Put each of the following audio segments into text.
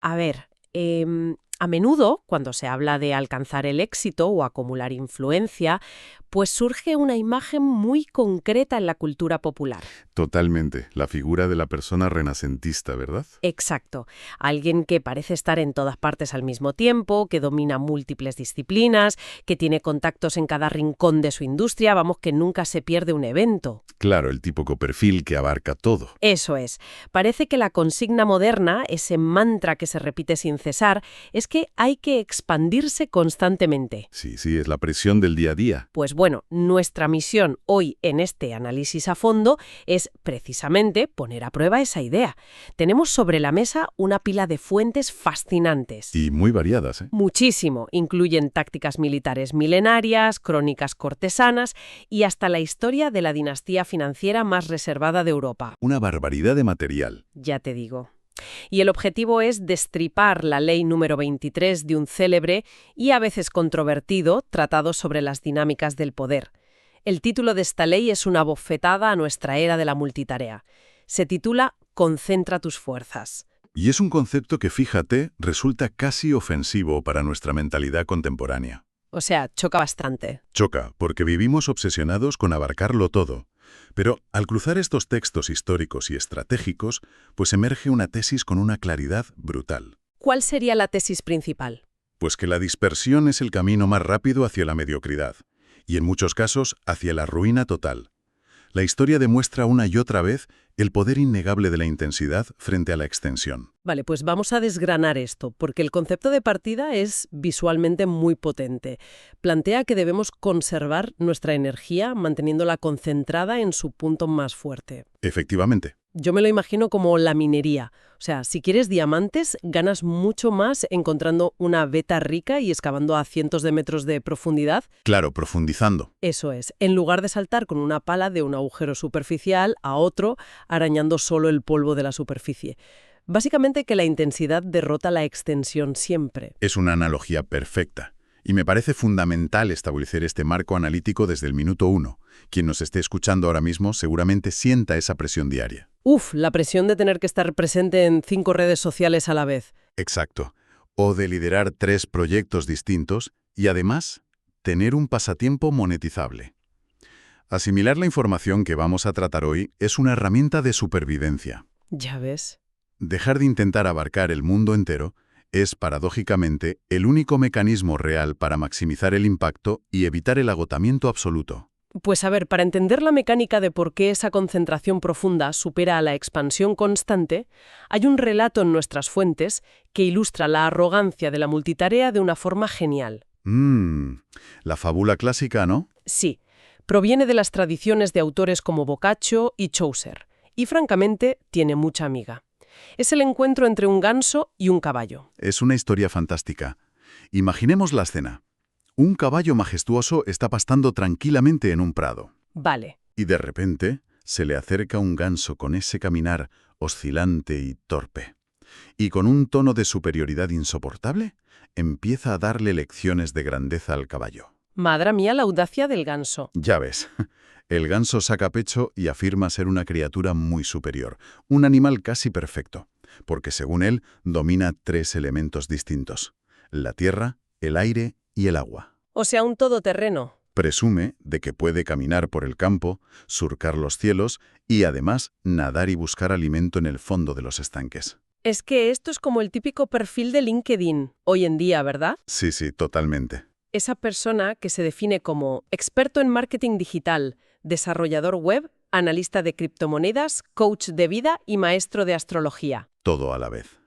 A ver, a menudo, cuando se habla de alcanzar el éxito o acumular influencia, pues surge una imagen muy concreta en la cultura popular. Totalmente. La figura de la persona renacentista, ¿verdad? Exacto. Alguien que parece estar en todas partes al mismo tiempo, que domina múltiples disciplinas, que tiene contactos en cada rincón de su industria, vamos, que nunca se pierde un evento. Claro, el típico perfil que abarca todo. Eso es. Parece que la consigna moderna, ese mantra que se repite sin cesar, es que hay que expandirse constantemente. Sí, sí, es la presión del día a día. Pues bueno, nuestra misión hoy en este análisis a fondo es precisamente poner a prueba esa idea. Tenemos sobre la mesa una pila de fuentes fascinantes. Y muy variadas, ¿eh? Muchísimo. Incluyen tácticas militares milenarias, crónicas cortesanas y hasta la historia de la dinastía financiera más reservada de Europa. Una barbaridad de material. Ya te digo. Y el objetivo es destripar la ley número 23 de un célebre y a veces controvertido tratado sobre las dinámicas del poder. El título de esta ley es una bofetada a nuestra era de la multitarea. Se titula Concentra tus fuerzas. Y es un concepto que, fíjate, resulta casi ofensivo para nuestra mentalidad contemporánea. O sea, choca bastante. Choca, porque vivimos obsesionados con abarcarlo todo. Pero al cruzar estos textos históricos y estratégicos, pues emerge una tesis con una claridad brutal. ¿Cuál sería la tesis principal? Pues que la dispersión es el camino más rápido hacia la mediocridad, y en muchos casos hacia la ruina total. La historia demuestra una y otra vez el poder innegable de la intensidad frente a la extensión. Vale, pues vamos a desgranar esto, porque el concepto de partida es visualmente muy potente. Plantea que debemos conservar nuestra energía manteniéndola concentrada en su punto más fuerte. Efectivamente. Yo me lo imagino como la minería. O sea, si quieres diamantes, ganas mucho más encontrando una veta rica y excavando a cientos de metros de profundidad. Claro, profundizando. Eso es, en lugar de saltar con una pala de un agujero superficial a otro, arañando solo el polvo de la superficie. Básicamente que la intensidad derrota la extensión siempre. Es una analogía perfecta. Y me parece fundamental establecer este marco analítico desde el minuto 1. Quien nos esté escuchando ahora mismo seguramente sienta esa presión diaria. La presión de tener que estar presente en 5 redes sociales a la vez. Exacto. O de liderar 3 proyectos distintos y además tener un pasatiempo monetizable. Asimilar la información que vamos a tratar hoy es una herramienta de supervivencia. Ya ves. Dejar de intentar abarcar el mundo entero es, paradójicamente, el único mecanismo real para maximizar el impacto y evitar el agotamiento absoluto. Pues a ver, para entender la mecánica de por qué esa concentración profunda supera a la expansión constante, hay un relato en nuestras fuentes que ilustra la arrogancia de la multitarea de una forma genial. La fábula clásica, ¿no? Sí, proviene de las tradiciones de autores como Boccaccio y Chaucer, y francamente tiene mucha amiga. Es el encuentro entre un ganso y un caballo. Es una historia fantástica. Imaginemos la escena. Un caballo majestuoso está pastando tranquilamente en un prado. Vale. Y de repente se le acerca un ganso con ese caminar oscilante y torpe. Y con un tono de superioridad insoportable, empieza a darle lecciones de grandeza al caballo. Madre mía, la audacia del ganso. Ya ves, el ganso saca pecho y afirma ser una criatura muy superior, un animal casi perfecto, porque según él domina 3 elementos distintos: la tierra, el aire y el agua. O sea, un todoterreno. Presume de que puede caminar por el campo, surcar los cielos y además nadar y buscar alimento en el fondo de los estanques. Es que esto es como el típico perfil de LinkedIn hoy en día, ¿verdad? Sí, sí, totalmente. Esa persona que se define como experto en marketing digital, desarrollador web, analista de criptomonedas, coach de vida y maestro de astrología. Todo a la vez.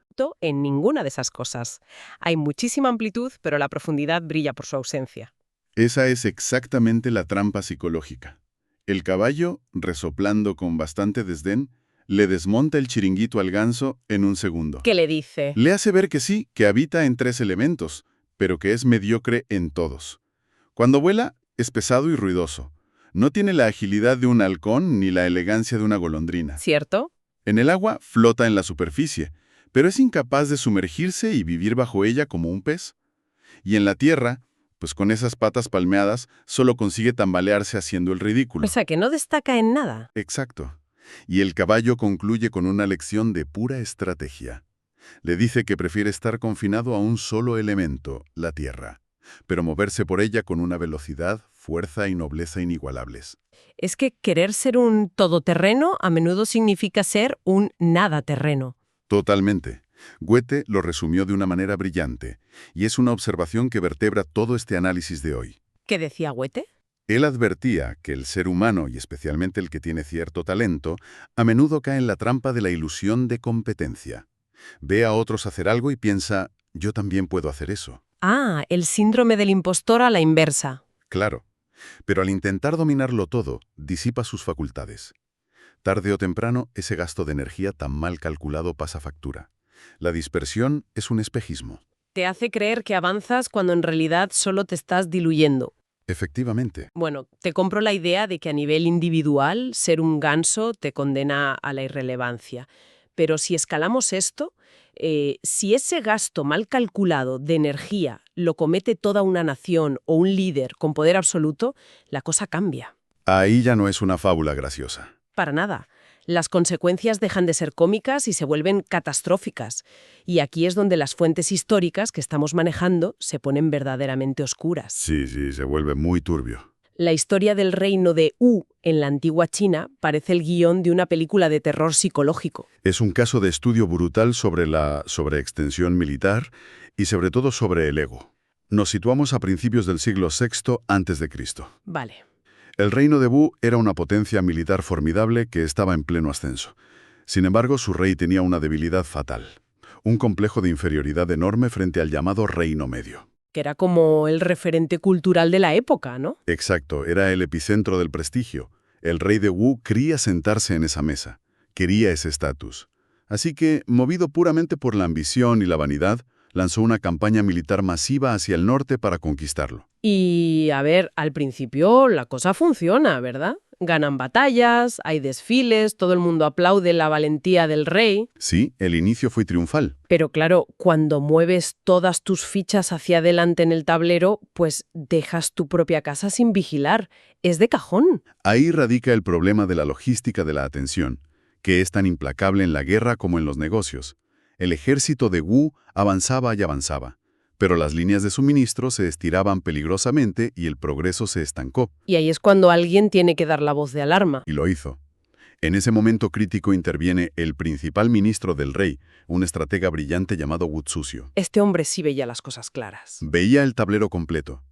En ninguna de esas cosas. Hay muchísima amplitud, pero la profundidad brilla por su ausencia. Esa es exactamente la trampa psicológica. El caballo, resoplando con bastante desdén, le desmonta el chiringuito al ganso en un segundo. ¿Qué le dice? Le hace ver que sí, que habita en 3 elementos, pero que es mediocre en todos. Cuando vuela, es pesado y ruidoso. No tiene la agilidad de un halcón ni la elegancia de una golondrina. ¿Cierto? En el agua flota en la superficie, pero es incapaz de sumergirse y vivir bajo ella como un pez. Y en la tierra, pues con esas patas palmeadas, solo consigue tambalearse haciendo el ridículo. O sea, que no destaca en nada. Exacto. Y el caballo concluye con una lección de pura estrategia. Le dice que prefiere estar confinado a un solo elemento, la Tierra, pero moverse por ella con una velocidad, fuerza y nobleza inigualables. Es que querer ser un todoterreno a menudo significa ser un nadaterreno. Totalmente. Goethe lo resumió de una manera brillante, y es una observación que vertebra todo este análisis de hoy. ¿Qué decía Goethe? Él advertía que el ser humano, y especialmente el que tiene cierto talento, a menudo cae en la trampa de la ilusión de competencia. Ve a otros hacer algo y piensa, yo también puedo hacer eso. Ah, el síndrome del impostor a la inversa. Claro, pero al intentar dominarlo todo, disipa sus facultades. Tarde o temprano, ese gasto de energía tan mal calculado pasa factura. La dispersión es un espejismo. Te hace creer que avanzas cuando en realidad solo te estás diluyendo. Efectivamente. Bueno, te compro la idea de que a nivel individual ser un ganso te condena a la irrelevancia. Pero si escalamos esto, si ese gasto mal calculado de energía lo comete toda una nación o un líder con poder absoluto, la cosa cambia. Ahí ya no es una fábula graciosa. Para nada. Las consecuencias dejan de ser cómicas y se vuelven catastróficas. Y aquí es donde las fuentes históricas que estamos manejando se ponen verdaderamente oscuras. Sí, se vuelve muy turbio. La historia del reino de Wu en la antigua China parece el guión de una película de terror psicológico. Es un caso de estudio brutal sobre la sobreextensión militar y sobre todo sobre el ego. Nos situamos a principios del siglo VI a.C. Vale. El reino de Wu era una potencia militar formidable que estaba en pleno ascenso. Sin embargo, su rey tenía una debilidad fatal, un complejo de inferioridad enorme frente al llamado Reino Medio. Que era como el referente cultural de la época, ¿no? Exacto, era el epicentro del prestigio. El rey de Wu quería sentarse en esa mesa, quería ese estatus. Así que, movido puramente por la ambición y la vanidad, lanzó una campaña militar masiva hacia el norte para conquistarlo. Y, a ver, al principio la cosa funciona, ¿verdad? Ganan batallas, hay desfiles, todo el mundo aplaude la valentía del rey. Sí, el inicio fue triunfal. Pero claro, cuando mueves todas tus fichas hacia adelante en el tablero, pues dejas tu propia casa sin vigilar. Es de cajón. Ahí radica el problema de la logística de la atención, que es tan implacable en la guerra como en los negocios. El ejército de Wu avanzaba y avanzaba, pero las líneas de suministro se estiraban peligrosamente y el progreso se estancó. Y ahí es cuando alguien tiene que dar la voz de alarma. Y lo hizo. En ese momento crítico interviene el principal ministro del rey, un estratega brillante llamado Wu Zhuxiu. Este hombre sí veía las cosas claras. Veía el tablero completo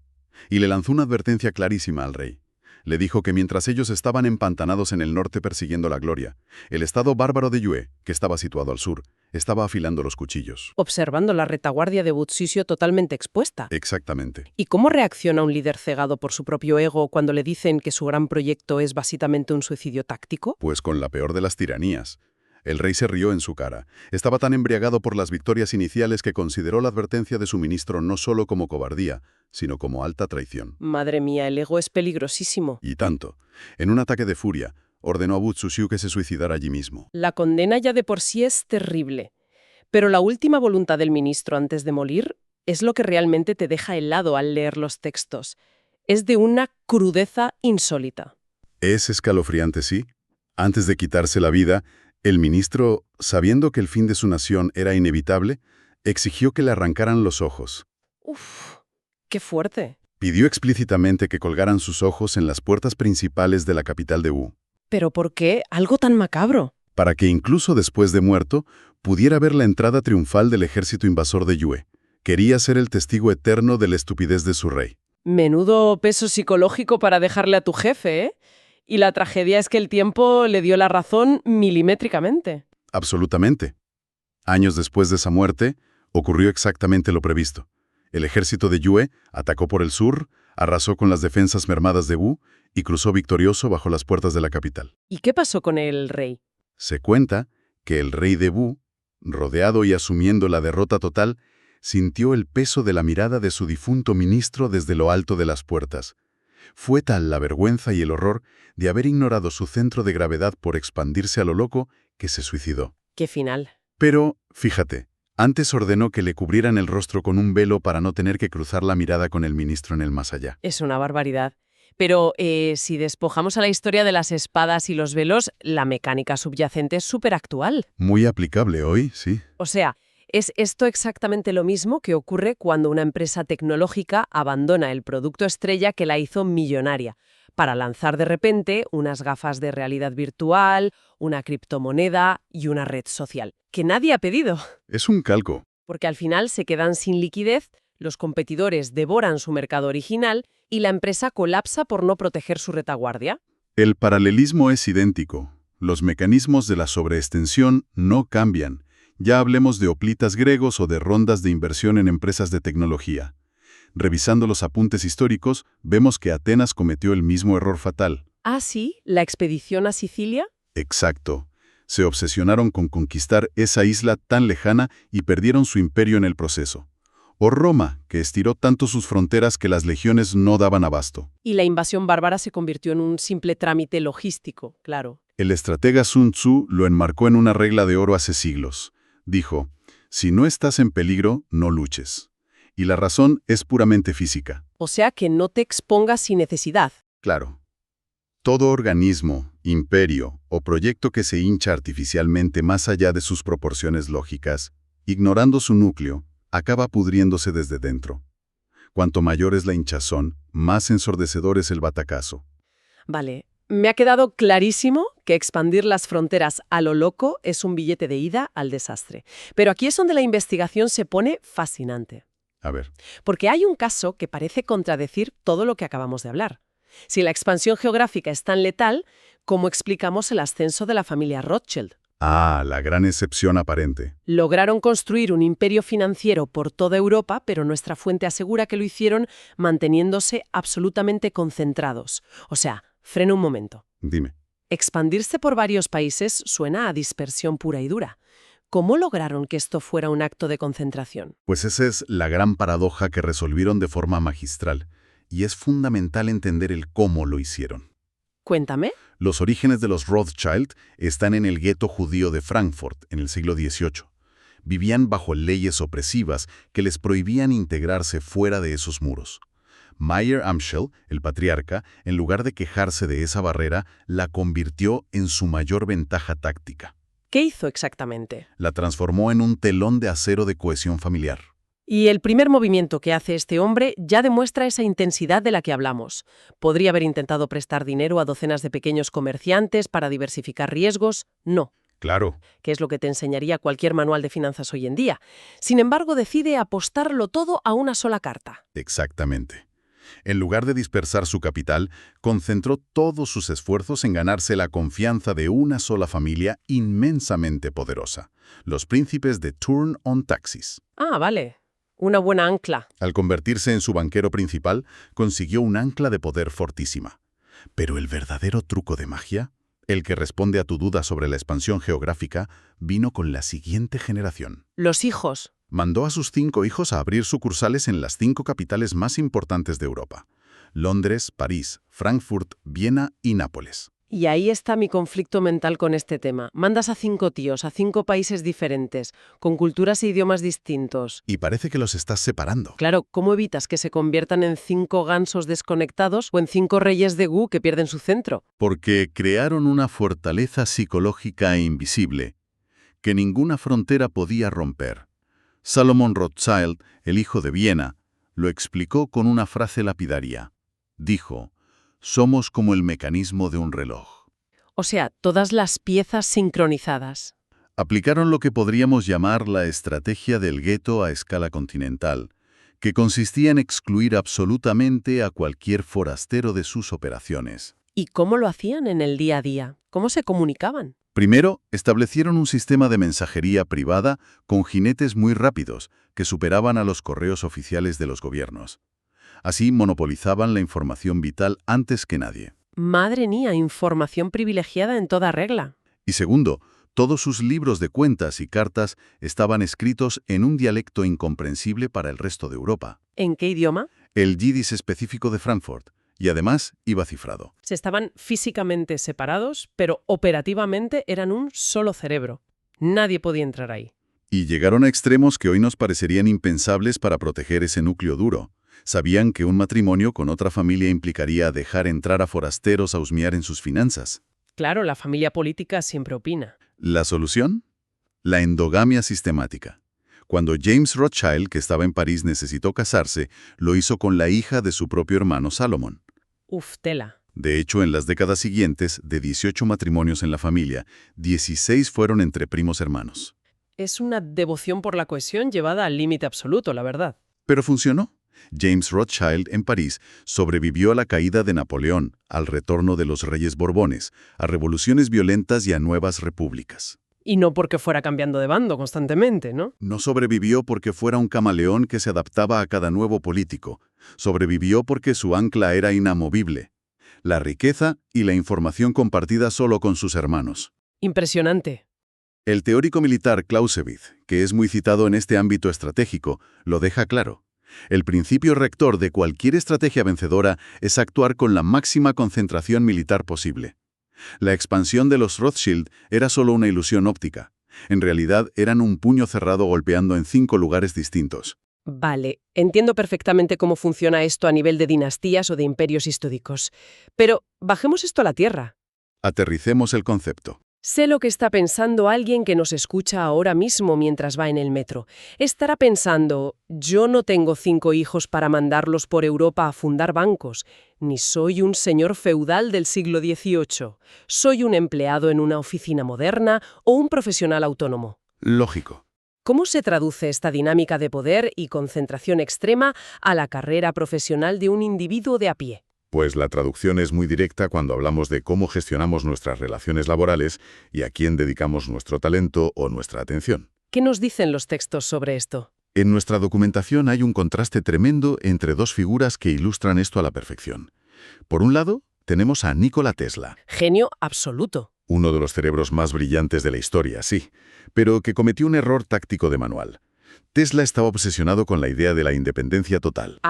y le lanzó una advertencia clarísima al rey. Le dijo que mientras ellos estaban empantanados en el norte persiguiendo la gloria, el estado bárbaro de Yue, que estaba situado al sur, estaba afilando los cuchillos. Observando la retaguardia de Wu Zhuxiu totalmente expuesta. Exactamente. ¿Y cómo reacciona un líder cegado por su propio ego cuando le dicen que su gran proyecto es básicamente un suicidio táctico? Pues con la peor de las tiranías. El rey se rió en su cara. Estaba tan embriagado por las victorias iniciales que consideró la advertencia de su ministro no solo como cobardía, sino como alta traición. Madre mía, el ego es peligrosísimo. Y tanto. En un ataque de furia, ordenó a Wu Zhuxiu que se suicidara allí mismo. La condena ya de por sí es terrible. Pero la última voluntad del ministro antes de morir es lo que realmente te deja helado al leer los textos. Es de una crudeza insólita. Es escalofriante, sí. Antes de quitarse la vida, el ministro, sabiendo que el fin de su nación era inevitable, exigió que le arrancaran los ojos. ¡Uf! ¡Qué fuerte! Pidió explícitamente que colgaran sus ojos en las puertas principales de la capital de Wu, ¿Pero por qué algo tan macabro? para que incluso después de muerto, pudiera ver la entrada triunfal del ejército invasor de Yue. Quería ser el testigo eterno de la estupidez de su rey. Menudo peso psicológico para dejarle a tu jefe, ¿eh? Y la tragedia es que el tiempo le dio la razón milimétricamente. Absolutamente. Años después de esa muerte, ocurrió exactamente lo previsto. El ejército de Yue atacó por el sur, arrasó con las defensas mermadas de Wu y cruzó victorioso bajo las puertas de la capital. ¿Y qué pasó con el rey? Se cuenta que el rey de Wu, rodeado y asumiendo la derrota total, sintió el peso de la mirada de su difunto ministro desde lo alto de las puertas. Fue tal la vergüenza y el horror de haber ignorado su centro de gravedad por expandirse a lo loco que se suicidó. ¿Qué final? Pero, fíjate, antes ordenó que le cubrieran el rostro con un velo para no tener que cruzar la mirada con el ministro en el más allá. Es una barbaridad. Pero si despojamos a la historia de las espadas y los velos, la mecánica subyacente es súper actual. Muy aplicable hoy, sí. O sea, Es esto exactamente lo mismo que ocurre cuando una empresa tecnológica abandona el producto estrella que la hizo millonaria para lanzar de repente unas gafas de realidad virtual, una criptomoneda y una red social, que nadie ha pedido, Es un calco. porque al final se quedan sin liquidez, los competidores devoran su mercado original y la empresa colapsa por no proteger su retaguardia. El paralelismo es idéntico. Los mecanismos de la sobreextensión no cambian. Ya hablemos de hoplitas griegos o de rondas de inversión en empresas de tecnología. Revisando los apuntes históricos, vemos que Atenas cometió el mismo error fatal. Ah, sí, la expedición a Sicilia. Exacto. Se obsesionaron con conquistar esa isla tan lejana y perdieron su imperio en el proceso. O Roma, que estiró tanto sus fronteras que las legiones no daban abasto. Y la invasión bárbara se convirtió en un simple trámite logístico, claro. El estratega Sun Tzu lo enmarcó en una regla de oro hace siglos. Dijo, si no estás en peligro, no luches. Y la razón es puramente física. O sea que no te expongas sin necesidad. Claro. Todo organismo, imperio o proyecto que se hincha artificialmente más allá de sus proporciones lógicas, ignorando su núcleo, acaba pudriéndose desde dentro. Cuanto mayor es la hinchazón, más ensordecedor es el batacazo. Vale, me ha quedado clarísimo que expandir las fronteras a lo loco es un billete de ida al desastre. Pero aquí es donde la investigación se pone fascinante. A ver, Porque hay un caso que parece contradecir todo lo que acabamos de hablar. Si la expansión geográfica es tan letal, ¿cómo explicamos el ascenso de la familia Rothschild? la gran excepción aparente. Lograron construir un imperio financiero por toda Europa, pero nuestra fuente asegura que lo hicieron manteniéndose absolutamente concentrados. O sea, frena un momento. Dime. Expandirse por varios países suena a dispersión pura y dura. ¿Cómo lograron que esto fuera un acto de concentración? Pues esa es la gran paradoja que resolvieron de forma magistral, y es fundamental entender el cómo lo hicieron. Cuéntame. Los orígenes de los Rothschild están en el gueto judío de Frankfurt, en el siglo XVIII. Vivían bajo leyes opresivas que les prohibían integrarse fuera de esos muros. Mayer Amschel, el patriarca, en lugar de quejarse de esa barrera, la convirtió en su mayor ventaja táctica. ¿Qué hizo exactamente? La transformó en un telón de acero de cohesión familiar. Y el primer movimiento que hace este hombre ya demuestra esa intensidad de la que hablamos. Podría haber intentado prestar dinero a docenas de pequeños comerciantes para diversificar riesgos. No, Claro. que es lo que te enseñaría cualquier manual de finanzas hoy en día. Sin embargo, decide apostarlo todo a una sola carta. Exactamente. En lugar de dispersar su capital, concentró todos sus esfuerzos en ganarse la confianza de una sola familia inmensamente poderosa, los príncipes de Thurn-on-Taxis. Ah, vale. Una buena ancla. Al convertirse en su banquero principal, consiguió un ancla de poder fortísima. Pero el verdadero truco de magia, el que responde a tu duda sobre la expansión geográfica, vino con la siguiente generación. Los hijos. Mandó a sus 5 hijos a abrir sucursales en las 5 capitales más importantes de Europa: Londres, París, Frankfurt, Viena y Nápoles. Y ahí está mi conflicto mental con este tema. Mandas a 5 tíos, a 5 países diferentes, con culturas e idiomas distintos. Y parece que los estás separando. Claro, ¿cómo evitas que se conviertan en 5 gansos desconectados o en 5 reyes de Gu que pierden su centro? Porque crearon una fortaleza psicológica e invisible que ninguna frontera podía romper. Salomon Rothschild, el hijo de Viena, lo explicó con una frase lapidaria. Dijo, somos como el mecanismo de un reloj. O sea, todas las piezas sincronizadas. Aplicaron lo que podríamos llamar la estrategia del gueto a escala continental, que consistía en excluir absolutamente a cualquier forastero de sus operaciones. ¿Y cómo lo hacían en el día a día? ¿Cómo se comunicaban? Primero, establecieron un sistema de mensajería privada con jinetes muy rápidos que superaban a los correos oficiales de los gobiernos. Así monopolizaban la información vital antes que nadie. Madre mía, información privilegiada en toda regla. Y segundo, todos sus libros de cuentas y cartas estaban escritos en un dialecto incomprensible para el resto de Europa. ¿En qué idioma? El yiddish específico de Frankfurt. Y además iba cifrado. Se estaban físicamente separados, pero operativamente eran un solo cerebro. Nadie podía entrar ahí. Y llegaron a extremos que hoy nos parecerían impensables para proteger ese núcleo duro. Sabían que un matrimonio con otra familia implicaría dejar entrar a forasteros a husmear en sus finanzas. Claro, la familia política siempre opina. ¿La solución? La endogamia sistemática. Cuando James Rothschild, que estaba en París, necesitó casarse, lo hizo con la hija de su propio hermano Salomón. Uf, tela. De hecho, en las décadas siguientes, de 18 matrimonios en la familia, 16 fueron entre primos hermanos. Es una devoción por la cohesión llevada al límite absoluto, la verdad. Pero funcionó. James Rothschild, en París, sobrevivió a la caída de Napoleón, al retorno de los reyes Borbones, a revoluciones violentas y a nuevas repúblicas. Y no porque fuera cambiando de bando constantemente, ¿no? No sobrevivió porque fuera un camaleón que se adaptaba a cada nuevo político. Sobrevivió porque su ancla era inamovible: la riqueza y la información compartida solo con sus hermanos. Impresionante. El teórico militar Clausewitz, que es muy citado en este ámbito estratégico, lo deja claro. El principio rector de cualquier estrategia vencedora es actuar con la máxima concentración militar posible. La expansión de los Rothschild era solo una ilusión óptica. En realidad eran un puño cerrado golpeando en 5 lugares distintos. Vale, entiendo perfectamente cómo funciona esto a nivel de dinastías o de imperios históricos. Pero bajemos esto a la tierra. Aterricemos el concepto. Sé lo que está pensando alguien que nos escucha ahora mismo mientras va en el metro. Estará pensando, yo no tengo 5 hijos para mandarlos por Europa a fundar bancos, ni soy un señor feudal del siglo XVIII. Soy un empleado en una oficina moderna o un profesional autónomo. Lógico. ¿Cómo se traduce esta dinámica de poder y concentración extrema a la carrera profesional de un individuo de a pie? Pues la traducción es muy directa cuando hablamos de cómo gestionamos nuestras relaciones laborales y a quién dedicamos nuestro talento o nuestra atención. ¿Qué nos dicen los textos sobre esto? En nuestra documentación hay un contraste tremendo entre 2 figuras que ilustran esto a la perfección. Por un lado, tenemos a Nikola Tesla. Genio absoluto. Uno de los cerebros más brillantes de la historia, sí, pero que cometió un error táctico de manual. Tesla estaba obsesionado con la idea de la independencia total.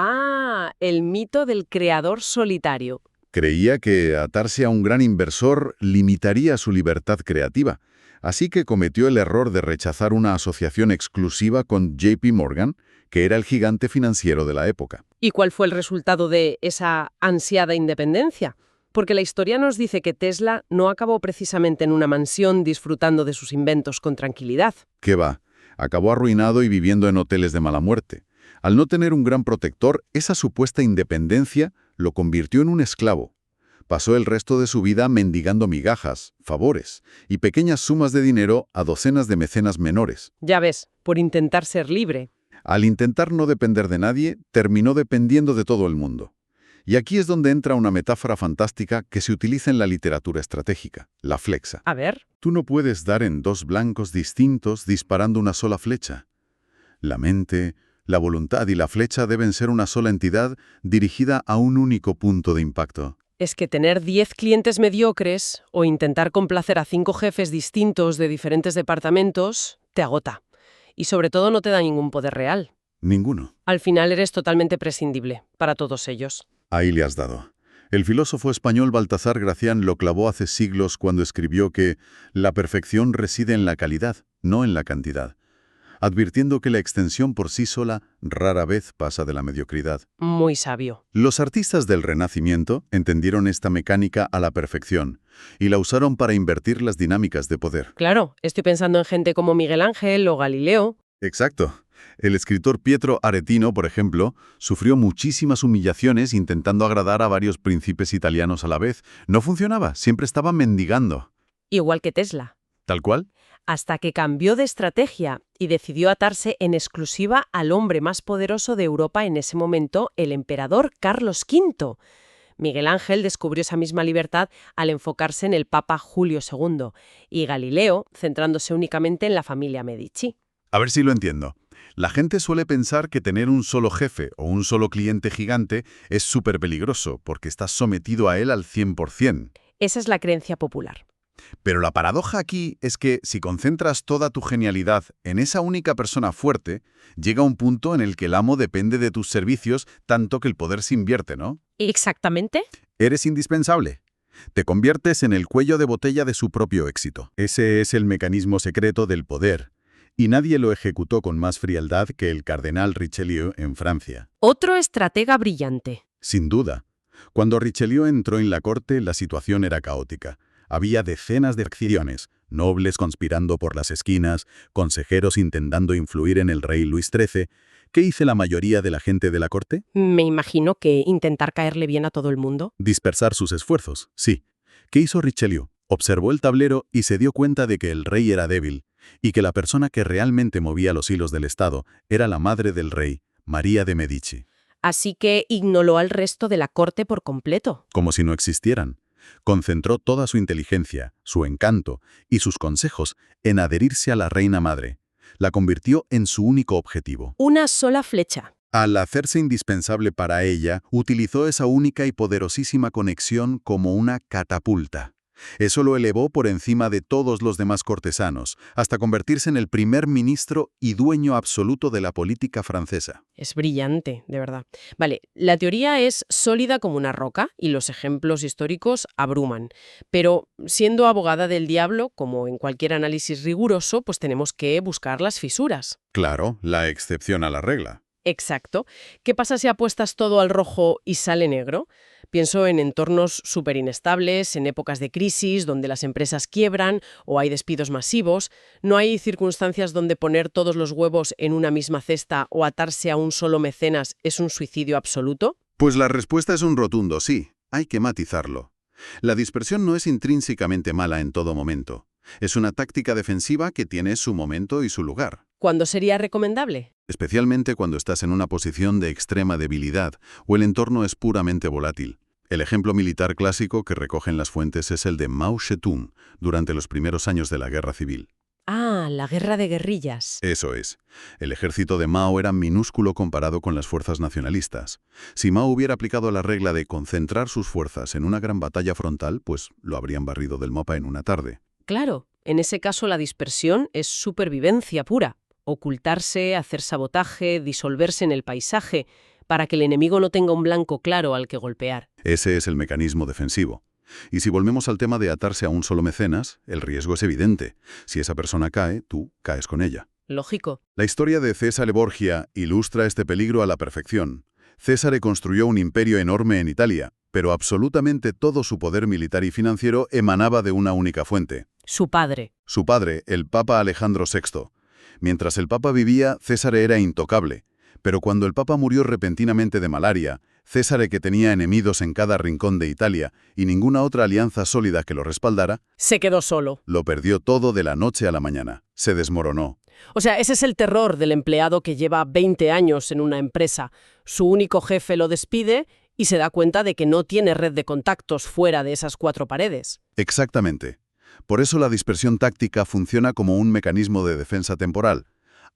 El mito del creador solitario. Creía que atarse a un gran inversor limitaría su libertad creativa, así que cometió el error de rechazar una asociación exclusiva con JP Morgan, que era el gigante financiero de la época. ¿Y cuál fue el resultado de esa ansiada independencia? Porque la historia nos dice que Tesla no acabó precisamente en una mansión disfrutando de sus inventos con tranquilidad. ¿Qué va? Acabó arruinado y viviendo en hoteles de mala muerte. Al no tener un gran protector, esa supuesta independencia lo convirtió en un esclavo. Pasó el resto de su vida mendigando migajas, favores y pequeñas sumas de dinero a docenas de mecenas menores. Ya ves, por intentar ser libre. Al intentar no depender de nadie, terminó dependiendo de todo el mundo. Y aquí es donde entra una metáfora fantástica que se utiliza en la literatura estratégica, la flecha. A ver. Tú no puedes dar en 2 blancos distintos disparando una sola flecha. La mente, la voluntad y la flecha deben ser una sola entidad dirigida a un único punto de impacto. Es que tener 10 clientes mediocres o intentar complacer a 5 jefes distintos de diferentes departamentos te agota. Y sobre todo no te da ningún poder real. Ninguno. Al final eres totalmente prescindible para todos ellos. Ahí le has dado. El filósofo español Baltasar Gracián lo clavó hace siglos cuando escribió que la perfección reside en la calidad, no en la cantidad, advirtiendo que la extensión por sí sola rara vez pasa de la mediocridad. Muy sabio. Los artistas del Renacimiento entendieron esta mecánica a la perfección y la usaron para invertir las dinámicas de poder. Claro, estoy pensando en gente como Miguel Ángel o Galileo. Exacto. El escritor Pietro Aretino, por ejemplo, sufrió muchísimas humillaciones intentando agradar a varios príncipes italianos a la vez. No funcionaba, siempre estaba mendigando. Igual que Tesla. ¿Tal cual? Hasta que cambió de estrategia y decidió atarse en exclusiva al hombre más poderoso de Europa en ese momento, el emperador Carlos V. Miguel Ángel descubrió esa misma libertad al enfocarse en el Papa Julio II y Galileo centrándose únicamente en la familia Medici. A ver si lo entiendo. La gente suele pensar que tener un solo jefe o un solo cliente gigante es súper peligroso porque estás sometido a él al 100%. Esa es la creencia popular. Pero la paradoja aquí es que si concentras toda tu genialidad en esa única persona fuerte, llega un punto en el que el amo depende de tus servicios tanto que el poder se invierte, ¿no? ¿Exactamente? Eres indispensable. Te conviertes en el cuello de botella de su propio éxito. Ese es el mecanismo secreto del poder. Y nadie lo ejecutó con más frialdad que el cardenal Richelieu en Francia. Otro estratega brillante. Sin duda. Cuando Richelieu entró en la corte, la situación era caótica. Había decenas de acciones, Nobles conspirando por las esquinas, consejeros intentando influir en el rey Luis XIII. ¿Qué hizo la mayoría de la gente de la corte? Me imagino que intentar caerle bien a todo el mundo. Dispersar sus esfuerzos, sí. ¿Qué hizo Richelieu? Observó el tablero y se dio cuenta de que el rey era débil, y que la persona que realmente movía los hilos del Estado era la madre del rey, María de Medici. Así que ignoró al resto de la corte por completo. Como si no existieran. Concentró toda su inteligencia, su encanto y sus consejos en adherirse a la reina madre. La convirtió en su único objetivo. Una sola flecha. Al hacerse indispensable para ella, utilizó esa única y poderosísima conexión como una catapulta. Eso lo elevó por encima de todos los demás cortesanos, hasta convertirse en el primer ministro y dueño absoluto de la política francesa. Es brillante, de verdad. Vale, la teoría es sólida como una roca y los ejemplos históricos abruman. Pero siendo abogada del diablo, como en cualquier análisis riguroso, pues tenemos que buscar las fisuras. Claro, la excepción a la regla. Exacto. ¿Qué pasa si apuestas todo al rojo y sale negro? Pienso en entornos súper inestables, en épocas de crisis, donde las empresas quiebran o hay despidos masivos. ¿No hay circunstancias donde poner todos los huevos en una misma cesta o atarse a un solo mecenas es un suicidio absoluto? Pues la respuesta es un rotundo sí. Hay que matizarlo. La dispersión no es intrínsecamente mala en todo momento. Es una táctica defensiva que tiene su momento y su lugar. ¿Cuándo sería recomendable? Especialmente cuando estás en una posición de extrema debilidad o el entorno es puramente volátil. El ejemplo militar clásico que recogen las fuentes es el de Mao Zedong durante los primeros años de la Guerra Civil. Ah, la guerra de guerrillas. Eso es. El ejército de Mao era minúsculo comparado con las fuerzas nacionalistas. Si Mao hubiera aplicado la regla de concentrar sus fuerzas en una gran batalla frontal, pues lo habrían barrido del mapa en una tarde. Claro, en ese caso la dispersión es supervivencia pura. Ocultarse, hacer sabotaje, disolverse en el paisaje, para que el enemigo no tenga un blanco claro al que golpear. Ese es el mecanismo defensivo. Y si volvemos al tema de atarse a un solo mecenas, el riesgo es evidente. Si esa persona cae, tú caes con ella. Lógico. La historia de Cesare Borgia ilustra este peligro a la perfección. César construyó un imperio enorme en Italia, pero absolutamente todo su poder militar y financiero emanaba de una única fuente. Su padre. Su padre, el Papa Alejandro VI. Mientras el Papa vivía, César era intocable. Pero cuando el Papa murió repentinamente de malaria, César, que tenía enemigos en cada rincón de Italia y ninguna otra alianza sólida que lo respaldara, Se quedó solo. lo perdió todo de la noche a la mañana. Se desmoronó. O sea, ese es el terror del empleado que lleva 20 años en una empresa. Su único jefe lo despide y se da cuenta de que no tiene red de contactos fuera de esas 4 paredes. Exactamente. Por eso la dispersión táctica funciona como un mecanismo de defensa temporal.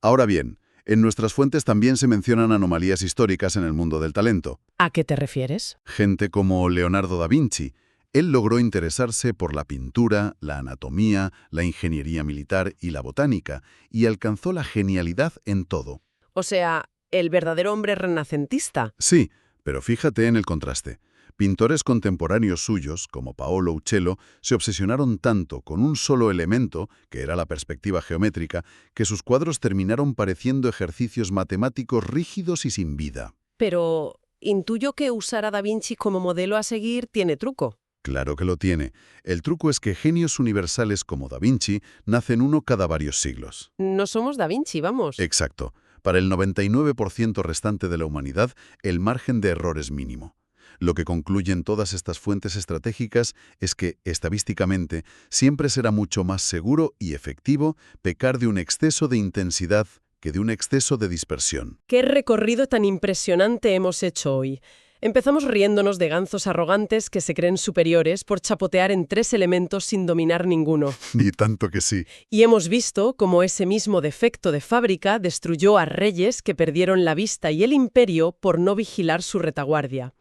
Ahora bien, en nuestras fuentes también se mencionan anomalías históricas en el mundo del talento. ¿A qué te refieres? Gente como Leonardo da Vinci. Él logró interesarse por la pintura, la anatomía, la ingeniería militar y la botánica, y alcanzó la genialidad en todo. O sea, el verdadero hombre renacentista. Sí, pero fíjate en el contraste. Pintores contemporáneos suyos, como Paolo Uccello, se obsesionaron tanto con un solo elemento, que era la perspectiva geométrica, que sus cuadros terminaron pareciendo ejercicios matemáticos rígidos y sin vida. Pero intuyo que usar a Da Vinci como modelo a seguir tiene truco. Claro que lo tiene. El truco es que genios universales como Da Vinci nacen uno cada varios siglos. No somos Da Vinci, vamos. Exacto. Para el 99% restante de la humanidad, el margen de error es mínimo. Lo que concluyen todas estas fuentes estratégicas es que, estadísticamente, siempre será mucho más seguro y efectivo pecar de un exceso de intensidad que de un exceso de dispersión. ¡Qué recorrido tan impresionante hemos hecho hoy! Empezamos riéndonos de ganzos arrogantes que se creen superiores por chapotear en 3 elementos sin dominar ninguno. Ni tanto que sí. Y hemos visto cómo ese mismo defecto de fábrica destruyó a reyes que perdieron la vista y el imperio por no vigilar su retaguardia.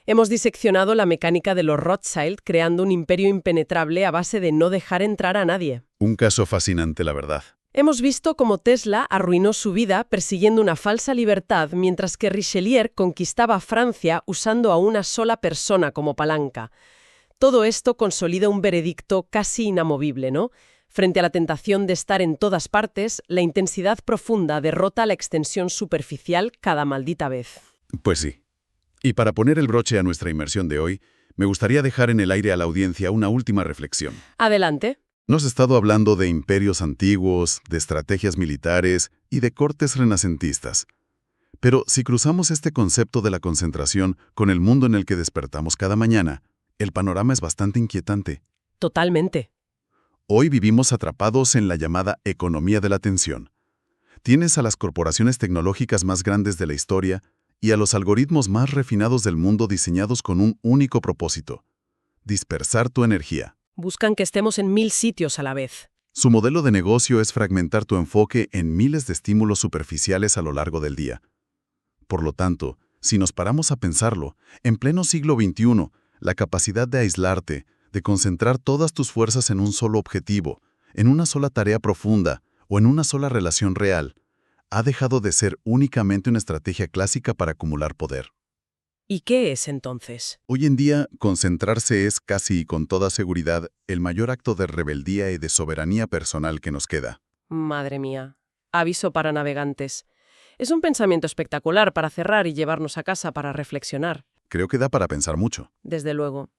Hemos diseccionado la mecánica de los Rothschild creando un imperio impenetrable a base de no dejar entrar a nadie. Un caso fascinante, la verdad. Hemos visto cómo Tesla arruinó su vida persiguiendo una falsa libertad mientras que Richelieu conquistaba Francia usando a una sola persona como palanca. Todo esto consolida un veredicto casi inamovible, ¿no? Frente a la tentación de estar en todas partes, la intensidad profunda derrota la extensión superficial cada maldita vez. Pues sí. Y para poner el broche a nuestra inmersión de hoy, me gustaría dejar en el aire a la audiencia una última reflexión. Adelante. Nos has estado hablando de imperios antiguos, de estrategias militares y de cortes renacentistas. Pero si cruzamos este concepto de la concentración con el mundo en el que despertamos cada mañana, el panorama es bastante inquietante. Totalmente. Hoy vivimos atrapados en la llamada economía de la atención. Tienes a las corporaciones tecnológicas más grandes de la historia y a los algoritmos más refinados del mundo diseñados con un único propósito: dispersar tu energía. Buscan que estemos en 1000 sitios a la vez. Su modelo de negocio es fragmentar tu enfoque en miles de estímulos superficiales a lo largo del día. Por lo tanto, si nos paramos a pensarlo, en pleno siglo XXI, la capacidad de aislarte, de concentrar todas tus fuerzas en un solo objetivo, en una sola tarea profunda o en una sola relación real, ha dejado de ser únicamente una estrategia clásica para acumular poder. ¿Y qué es entonces? Hoy en día, concentrarse es casi y con toda seguridad el mayor acto de rebeldía y de soberanía personal que nos queda. Madre mía. Aviso para navegantes. Es un pensamiento espectacular para cerrar y llevarnos a casa para reflexionar. Creo que da para pensar mucho. Desde luego.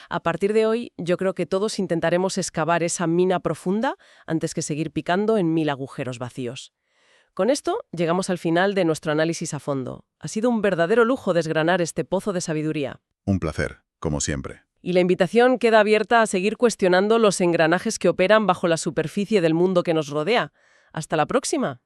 A partir de hoy, yo creo que todos intentaremos excavar esa mina profunda antes que seguir picando en 1000 agujeros vacíos. Con esto, llegamos al final de nuestro análisis a fondo. Ha sido un verdadero lujo desgranar este pozo de sabiduría. Un placer, como siempre. Y la invitación queda abierta a seguir cuestionando los engranajes que operan bajo la superficie del mundo que nos rodea. ¡Hasta la próxima!